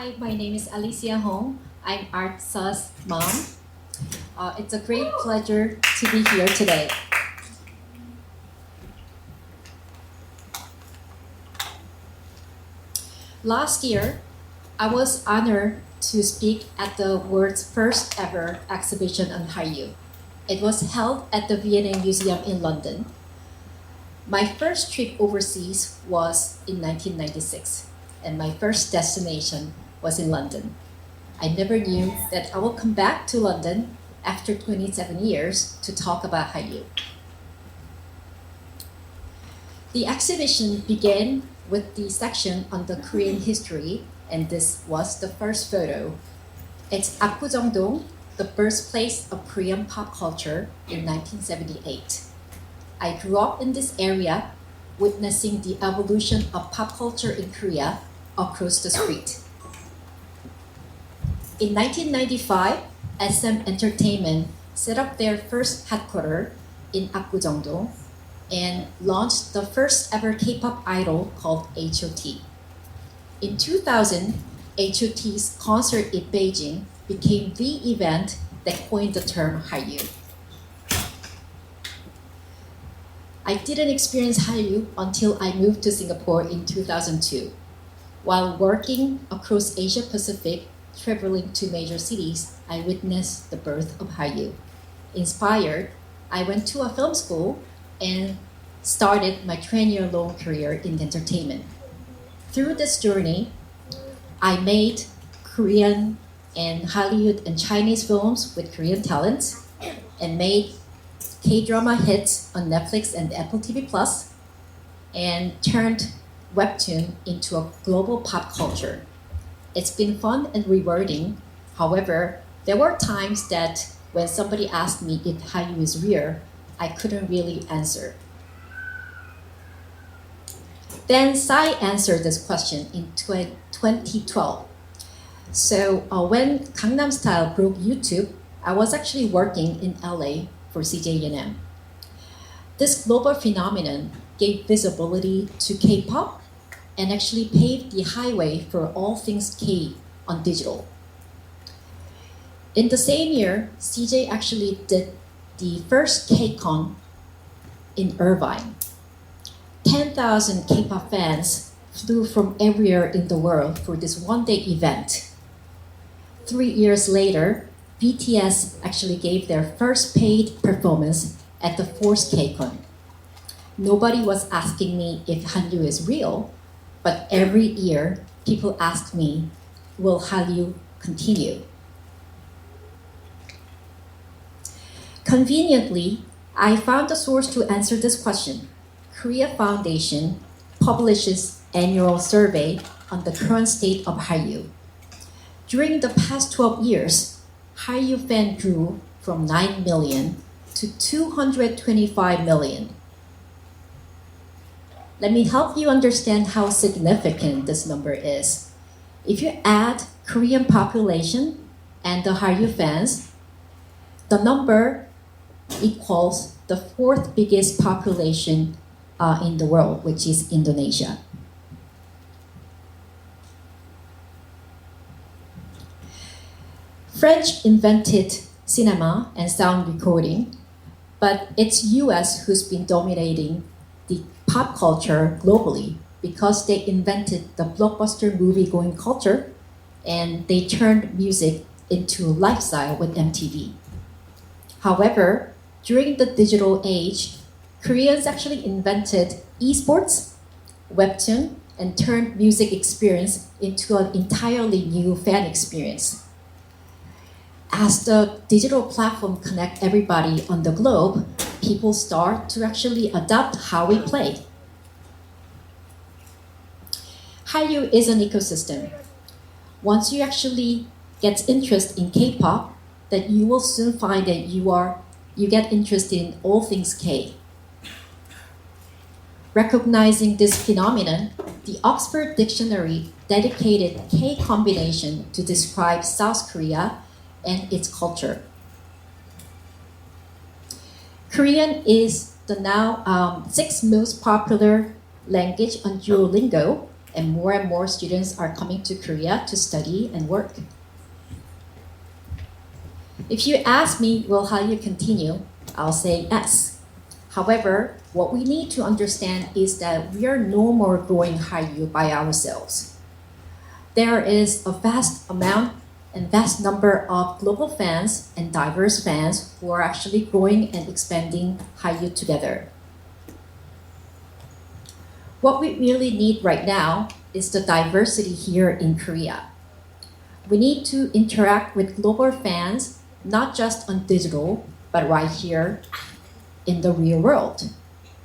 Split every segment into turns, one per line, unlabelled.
Hi, my name is Alissia Hong. I'm Artsa's mom. It's a great pleasure to be here today. Last year, I was honored to speak at the world's first ever exhibition on Hallyu. It was held at the V&A Museum in London. My first trip overseas was in 1996, and my first destination was in London. I never knew that I will come back to London after 27 years to talk about Hallyu. The exhibition began with the section on the Korean history, and this was the first photo. It's Apgujeongdong, the birthplace of Korean pop culture in 1978. I grew up in this area, witnessing the evolution of pop culture in Korea across the street. In 1995, SM Entertainment set up their first headquarters in Apgujeongdong and launched the first ever K-pop idol called HOT. In 2000, HOT's concert in Beijing became the event that coined the term Hallyu. I didn't experience Hallyu until I moved to Singapore in 2002. While working across Asia Pacific, traveling to major cities, I witnessed the birth of Hallyu. Inspired, I went to a film school and started my 20-year-long career in entertainment. Through this journey, I made Korean and Hollywood and Chinese films with Korean talents and made K-drama hits on Netflix and Apple TV Plus and turned webtoon into a global pop culture. It's been fun and rewarding. However, there were times that when somebody asked me if Hallyu is real, I couldn't really answer. Then Sai answered this question in 2012. So when Gangnam Style broke YouTube, I was actually working in LA for CJ&M. This global phenomenon gave visibility to K-pop and actually paved the highway for all things K on digital. In the same year, CJ actually did the first K-Con in Irvine. 10,000 K-pop fans flew from everywhere in the world for this one-day event. 3 years later, BTS actually gave their first paid performance at the fourth K-Con. Nobody was asking me if Hallyu is real, but every year people ask me, will Hallyu continue? Conveniently, I found a source to answer this question. Korea Foundation publishes annual survey on the current state of Hallyu. During the past 12 years, Hallyu fan grew from 9 million to 225 million. Let me help you understand how significant this number is. If you add Korean population and the Hallyu fans, the number equals the fourth biggest population in the world, which is Indonesia. French invented cinema and sound recording, but it's US who's been dominating the pop culture globally because they invented the blockbuster movie-going culture and they turned music into lifestyle with MTV. However, during the digital age, Koreans actually invented esports, webtoon, and turned music experience into an entirely new fan experience. As the digital platform connect everybody on the globe, people start to actually adapt how we play. Hallyu is an ecosystem. Once you actually get interest in K-pop, that you will soon find that you get interested in all things K. Recognizing this phenomenon, the Oxford Dictionary dedicated K combination to describe South Korea and its culture. Korean is the now sixth most popular language on Duolingo, and more students are coming to Korea to study and work. If you ask me, will Hallyu continue? I'll say yes. However, what we need to understand is that we are no more growing Hallyu by ourselves. There is a vast amount and vast number of global fans and diverse fans who are actually growing and expanding Hallyu together. What we really need right now is the diversity here in Korea. We need to interact with global fans, not just on digital, but right here in the real world.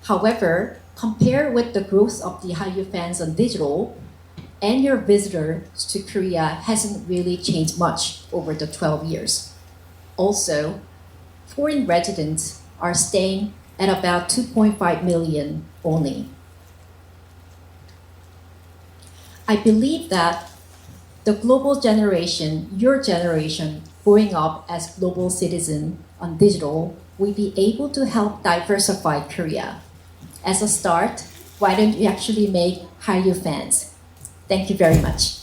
However, compared with the growth of the Hallyu fans on digital, and your visitors to Korea hasn't really changed much over the 12 years. Also, foreign residents are staying at about 2.5 million only. I believe that the global generation, your generation, growing up as global citizen on digital, will be able to help diversify Korea. As a start, why don't you actually make Hallyu fans? Thank you very much.